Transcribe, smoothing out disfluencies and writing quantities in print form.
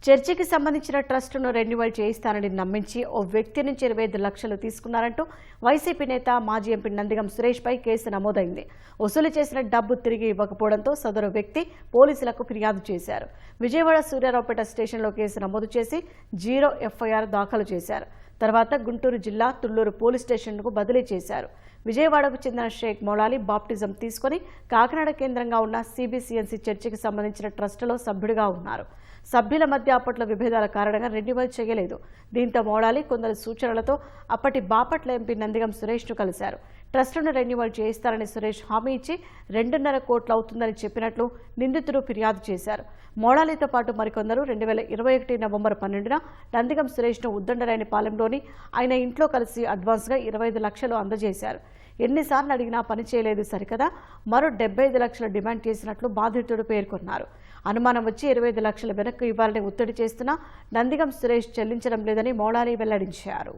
చర్చికి సంబంధించిన ట్రస్టును రెన్యువల్ చేయిస్తానని నమ్మించి ఓ వ్యక్తి నుంచి 25 లక్షలు తీసుకున్నారంటూ వైసీపీ నేత మాజీ ఎంపీ నందిగం సురేష్పై కేసు నమోదైంది. వసూలు చేసిన డబ్బు తిరిగి ఇవ్వకపోవడంతో సదరు వ్యక్తి పోలీసులకు ఫిర్యాదు చేశారు. విజయవాడ సూర్యారావుపేట స్టేషన్లో కేసు నమోదు చేసి 0 ఎఫ్ఐఆర్ దాఖలు చేశారు. తర్వాత గుంటూరు జిల్లా తుళ్లూరు పోలీస్ స్టేషన్కు బదిలీ చేశారు. విజయవాడకు చెందిన షేక్ మౌలాలి బాప్టిజం తీసుకుని కాకినాడ కేంద్రంగా ఉన్న సిబిసిఎన్సి చర్చికి సంబంధించిన ట్రస్టులో సభ్యుడిగా ఉన్నారు. సభ్యుల మధ్య అప్పట్లో విభేదాల కారణంగా రెన్యువల్ చేయలేదు. దీంతో మౌలాలి కొందరు సూచనలతో అప్పటి బాపట్ల ఎంపీ నందిగం సురేష్ను కలిశారు. ట్రస్టును రెన్యువల్ చేయిస్తారని సురేష్ హామీ ఇచ్చి 2.5 కోట్లు అవుతుందని చెప్పినట్లు నిందితుడు ఫిర్యాదు చేశారు. మౌలాలితో పాటు మరికొందరు 2021 నవంబర్ 12న నందిగం సురేష్ను ఉద్దండరాయనిపాలెంలోని ఆయన ఇంట్లో కలిసి అడ్వాన్స్గా 25 లక్షలు అందజేశారు. ఎన్నిసార్లు అడిగినా పని చేయలేదు సరికదా, మరో 75 లక్షలు డిమాండ్ చేసినట్లు బాధితుడు పేర్కొన్నారు. అనుమానం వచ్చి 25 లక్షలు వెనక్కు ఇవ్వాలని ఒత్తిడి చేస్తున్నా నందిగం సురేష్ చెల్లించడం లేదని మౌలాలి వెల్లడించారు.